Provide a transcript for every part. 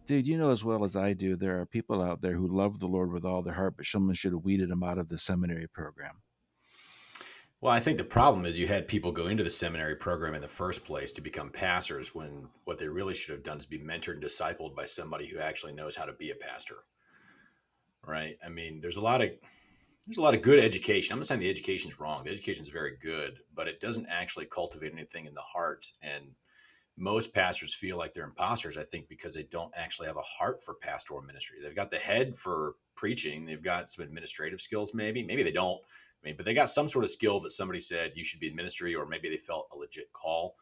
Dude, you know as well as I do, there are people out there who love the Lord with all their heart, but someone should have weeded them out of the seminary program. Well, I think the problem is you had people go into the seminary program in the first place to become pastors when what they really should have done is be mentored and discipled by somebody who actually knows how to be a pastor, right? I mean, there's a lot of good education. I'm not saying the education is wrong. The education is very good, but it doesn't actually cultivate anything in the heart. And most pastors feel like they're imposters, I think, because they don't actually have a heart for pastoral ministry. They've got the head for preaching. They've got some administrative skills, maybe they don't. I mean, but they got some sort of skill that somebody said you should be in ministry, or maybe they felt a legit call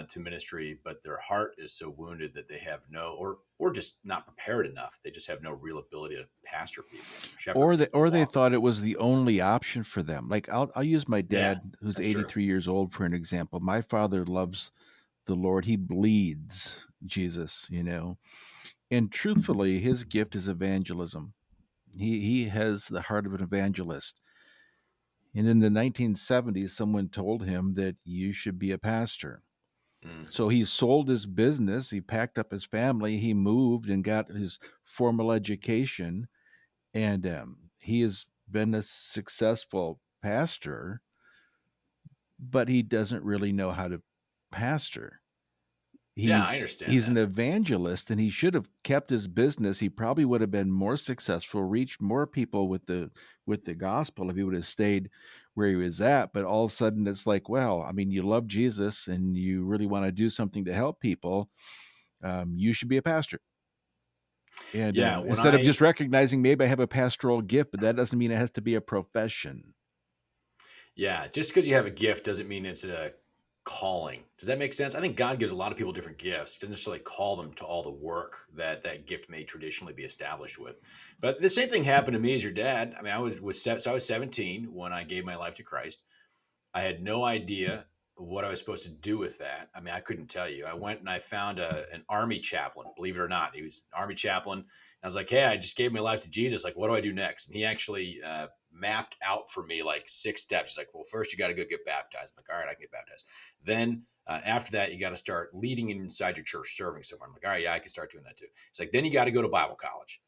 to ministry, but their heart is so wounded that they have no, or just not prepared enough. They just have no real ability to pastor people, shepherd people, Or they walk with thought it people. was the only option for them. Like I'll use my Yeah, dad, who's that's true. 83 years old, for an example. My father loves the Lord. He bleeds Jesus, And truthfully, his gift is evangelism. He has the heart of an evangelist. And in the 1970s, someone told him that you should be a pastor. Mm. So he sold his business, he packed up his family, he moved and got his formal education, and he has been a successful pastor, but he doesn't really know how to pastor. Yeah, I He's understand an that. evangelist, and he should have kept his business. He probably would have been more successful, reached more people with the gospel if he would have stayed where he was at. But all of a sudden, it's like, well, I mean, you love Jesus and you really want to do something to help people. You should be a pastor. And Yeah, when instead of I just recognizing maybe I have a pastoral gift, but that doesn't mean it has to be a profession. Yeah, just because you have a gift doesn't mean it's a calling. Does that make sense? I think God gives a lot of people different gifts. He doesn't necessarily call them to all the work that that gift may traditionally be established with. But the same thing happened to me as your dad. I mean, I was 17 when I gave my life to Christ. I had no idea what I was supposed to do with that. I mean, I couldn't tell you. I went and I found an army chaplain, believe it or not. He was an army chaplain. I was like, hey, I just gave my life to Jesus. Like, what do I do next? And he actually mapped out for me like 6 steps. He's like, well, first you got to go get baptized. I'm like, all right, I can get baptized. Then after that, you got to start leading inside your church, serving someone. I'm like, all right, yeah, I can start doing that too. It's like, then you got to go to Bible college.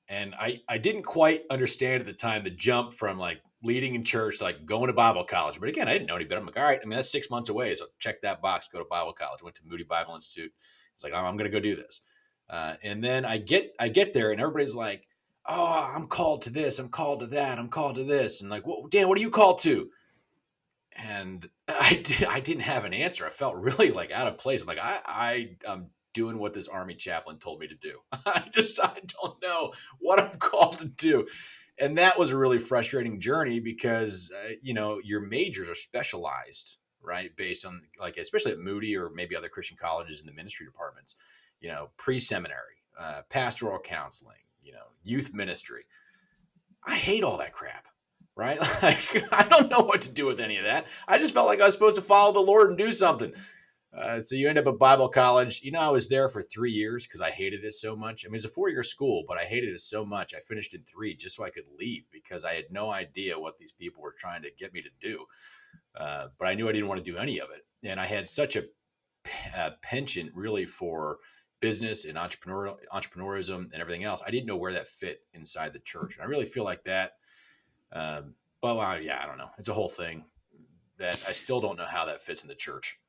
And I didn't quite understand at the time the jump from like leading in church to like going to Bible college. But again, I didn't know any better. I'm like, all right, I mean, that's 6 months away. So check that box, go to Bible college. Went to Moody Bible Institute. It's like, I'm going to go do this. And then I get there and everybody's like, oh, I'm called to this. I'm called to that. I'm called to this. And like, well, Dan, what are you called to? And I didn't have an answer. I felt really like out of place. I'm like, I'm doing what this army chaplain told me to do. I don't know what I'm called to do. And that was a really frustrating journey because, your majors are specialized, right? Based on like, especially at Moody or maybe other Christian colleges in the ministry departments, pre-seminary, pastoral counseling, youth ministry. I hate all that crap, right? Like, I don't know what to do with any of that. I just felt like I was supposed to follow the Lord and do something. So you end up at Bible college. I was there for 3 years because I hated it so much. I mean, it's a 4-year school, but I hated it so much. I finished in 3 just so I could leave because I had no idea what these people were trying to get me to do. But I knew I didn't want to do any of it. And I had such a penchant really for business and entrepreneurism and everything else. I didn't know where that fit inside the church. And I really feel like that. But yeah, I don't know. It's a whole thing that I still don't know how that fits in the church.